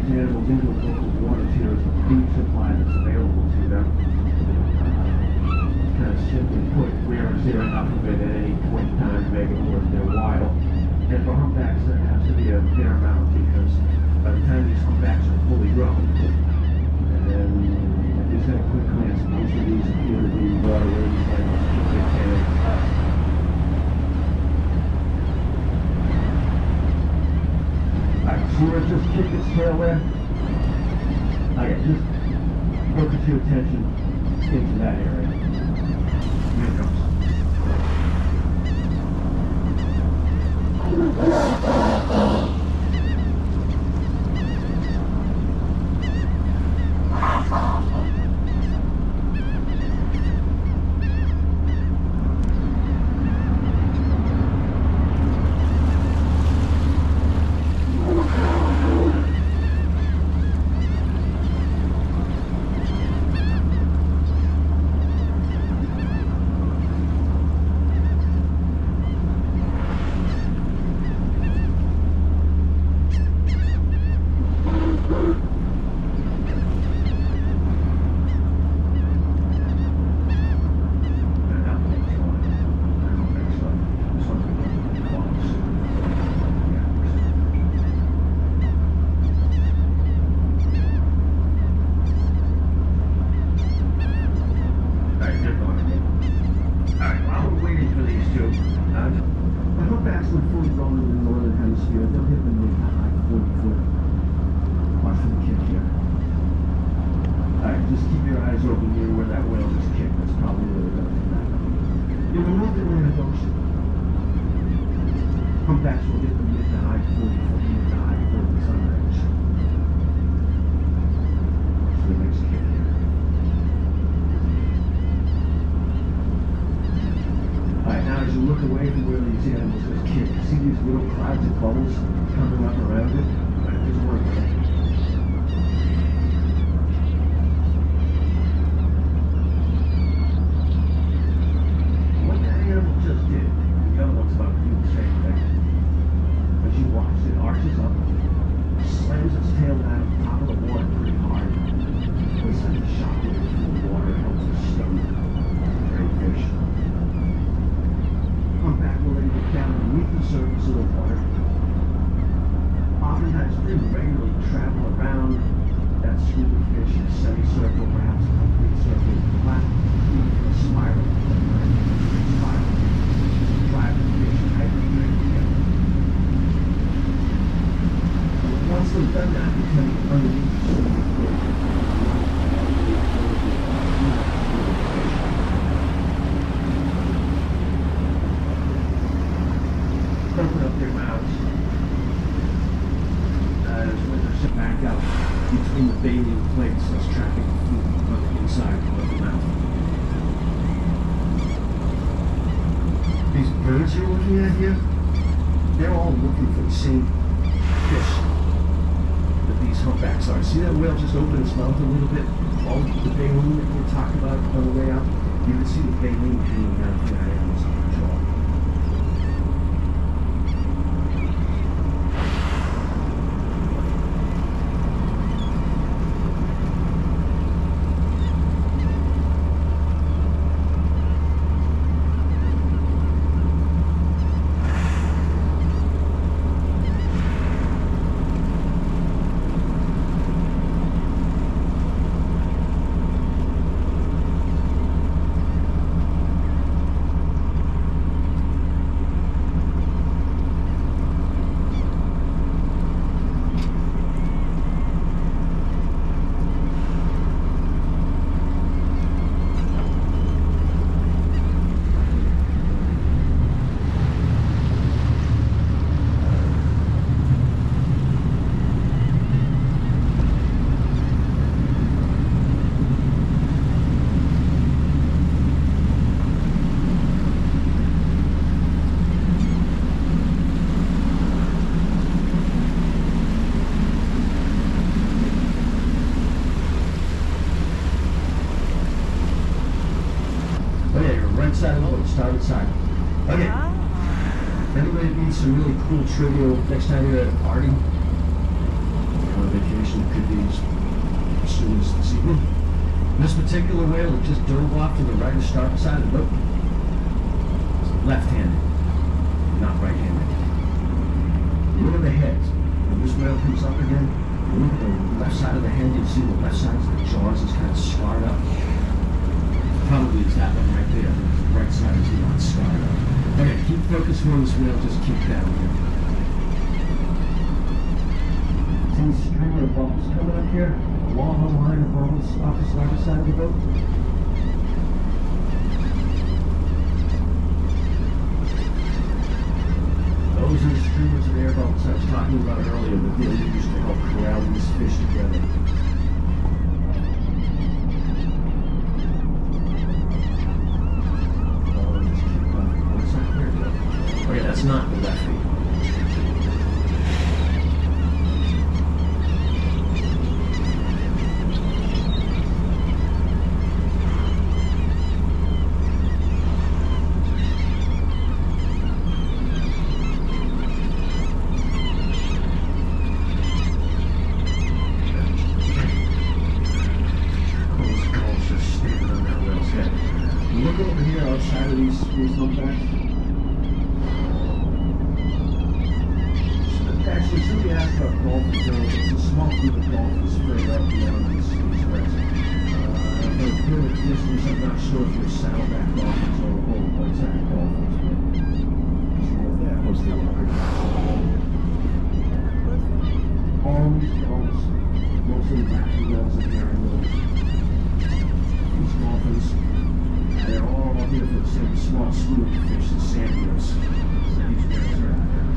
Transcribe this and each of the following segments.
these animals into local waters here is the food supply that's available to them. Kind of simply put, where is there enough of it at any point in time to make it worth their while? And for humpbacks, there has to be a fair amount because by the time these humpbacks are fully grown, and just at a quick glance, most of these appear to be waterways like they can. Alright, see where it just kicked its tail there? Okay, just focus your attention into that area. Here it comes. Humpbacks will hit the mid to high 40, mid to high 40 sun range. So the next kick here. Alright, now as you look away from where these animals just kick, see these little clouds of bubbles coming up around it? Alright, there's one there. What that animal just did, the other one's about to do the same thing. As you watch, it arches up, slams its tail down at the top of the water pretty hard. It sends a shockwave through the water and helps to stun the great fish. Humpback will then get down beneath the surface of the water. Oftentimes pretty regularly travel around that scoop of fish in a semicircle, perhaps a complete circle, flat, a spiral, drive the fish and hydrate together. Once they've done that, they tend to get underneath the surface of the fish. Open up their mouths as when they're set back out between the baleen plates that's trapping the food on the inside of the mouth. These birds you're looking at here, they're all looking for the same fish that these humpbacks are. See that whale just open its mouth a little bit? All the baleen that we were talking about on the way out, you can see the baleen hanging down from that animal's jaw. Side of the boat, starboard side. Okay. Anybody needs some really cool trivia next time you're at a party, on vacation, This particular whale that just dove off to the right and starboard side of the boat is left-handed, not right-handed. Look at the head. When this whale comes up again, look at the left side of the head. You see the left side, the jaws is kind of scarred up. Probably it's that one right there. The right side is not scarred up. Okay, keep focusing on this whale. Just keep down here. See the string of bubbles coming up here? A long line of bubbles off the starboard side of the boat. Those are the streamers of air bubbles I was talking about earlier that they used to help corral these fish together. Oh, just keep going. Oh, it's not here. Okay, that's not the left feet. Look over here outside of these humpbacks. Actually, somebody asked about dolphins. It's a small group of dolphins spread out beyond these wrecks. They're good at distance. I'm not sure if they're saddleback dolphins or white-sack dolphins, but what's the other? All these dolphins, most of the back of the whales are carrying those. These dolphins. They're all here for the same small school of fish, the sandwheels. These whales are out there.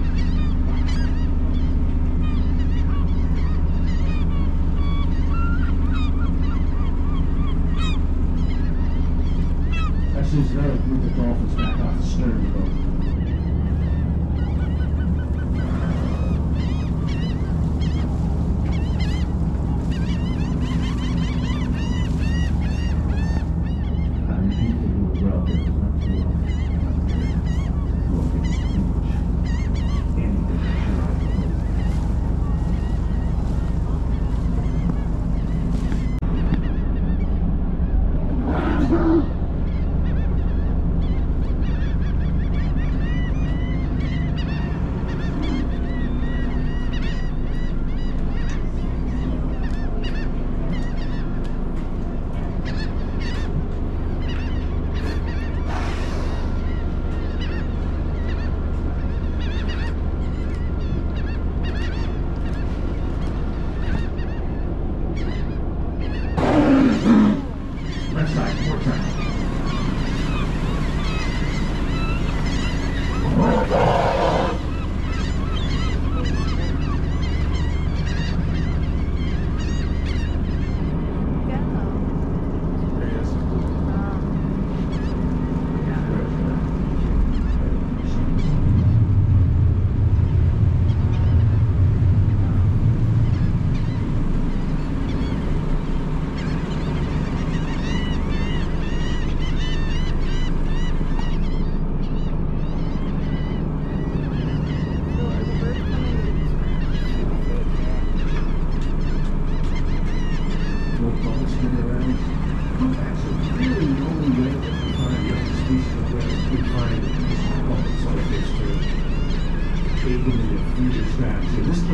Actually, there's another group of dolphins back off the stern of the boat.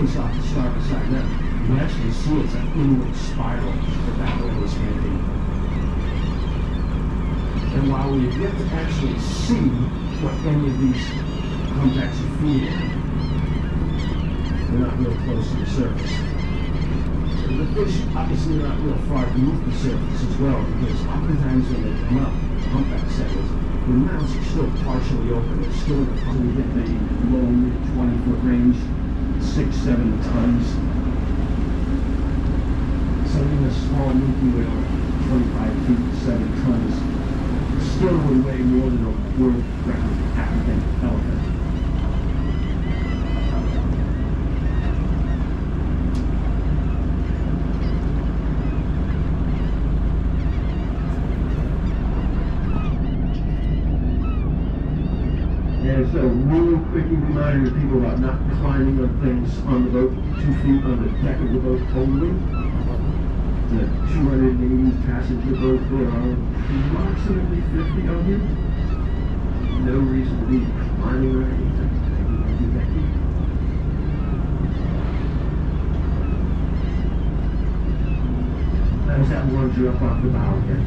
Off the starboard side now, you can actually see it's an inward spiral that whale was making. And while we have yet to actually see what any of these humpbacks are feeding, they're not real close to the surface. So the fish obviously are not real far beneath the surface as well, because oftentimes when they come up, the humpback settlers, the mouths are still partially open. They're still in the low mid 20-foot range. 6-7 tons. Something a small minke whale, 25 feet, 7 tons, still would weigh more than a world record African elephant. And so, really quickly reminder to people about not climbing on things on the boat, 2 feet on the deck of the boat only. a 280 passenger boat. There are approximately 50 of you. No reason to be climbing or anything. As that warms you up off the bow again.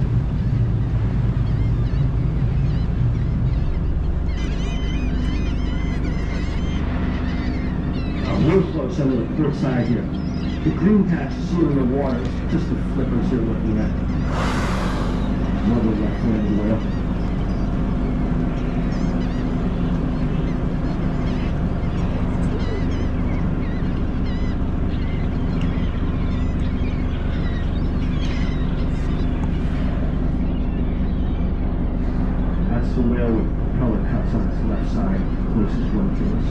We'll close some of the port side here. The green patch sealing the water is just the flippers you're looking at. Another left-handed whale. That's the whale with color cuts on its left side, closest one to us.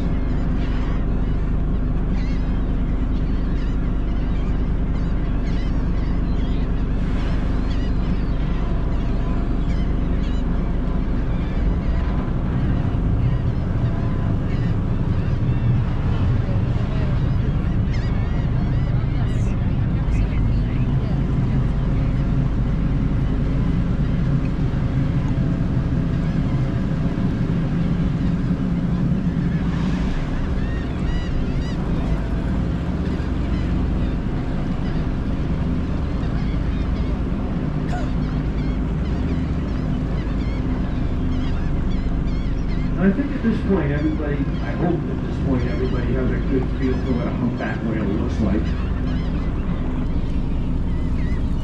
I think at this point, everybody, I hope at this point, everybody has a good feel for what a humpback whale looks like.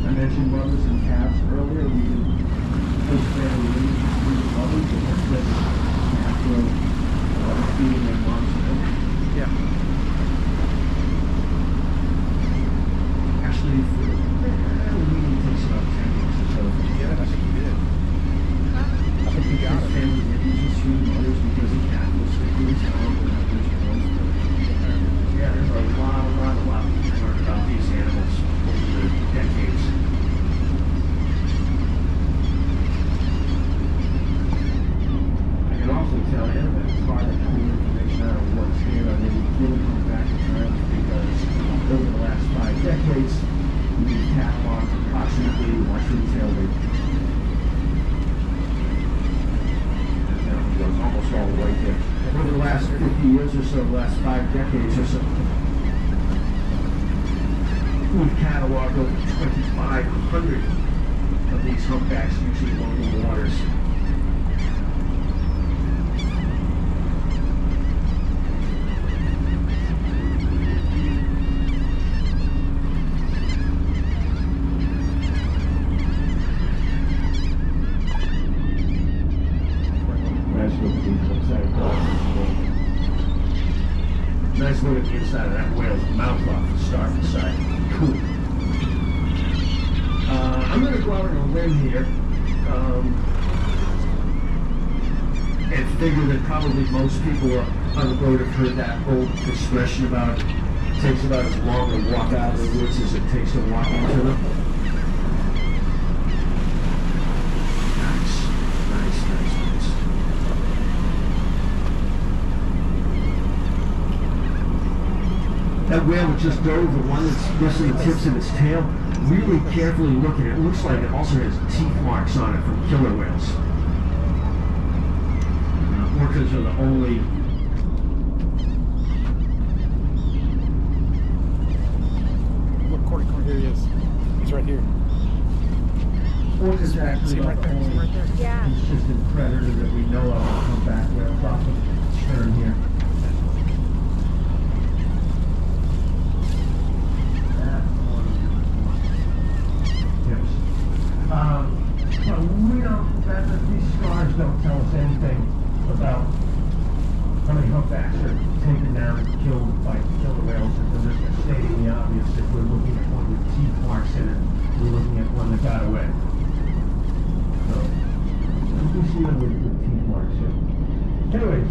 I mentioned mothers and calves earlier. We can post family images through the mothers and the clips after feeding their moms. Yeah. Actually, for we takes about 10 minutes or so. Yeah, I think you did. I think you got it. Family images through the mothers because the cat will stick to his home and others won't. Yeah, there's a lot we can learn about these animals over the decades. I can also tell you that it's hard to pull information out of what's here on any given humpback terms because over the last 5 decades, we've cataloged approximately Western tailweight. Goes almost all the way here. And over the last 50 years or so, the last 5 decades or so, we've cataloged over 2,500 of these humpbacks using local waters. Nice look at the inside of that whale's mouth off the starboard side. Cool. I'm going to go out on a limb here and figure that probably most people on the road have heard that old expression about it takes about as long to walk out of the woods as it takes to walk into them. That whale that just dove, the one that's missing the tips of its tail, really carefully look at it. It looks like it also has teeth marks on it from killer whales. Orcas are the only... Look, Corey, here he is. He's right here. Orcas actually are the only consistent predator that we know of that come back whales off of the stern here. These scars don't tell us anything about how many humpbacks are taken down and killed by killer whales at the risk of stating the obvious. If we're looking at one with teeth marks in it, we're looking at one that got away. So, we see them with teeth marks here. Anyways,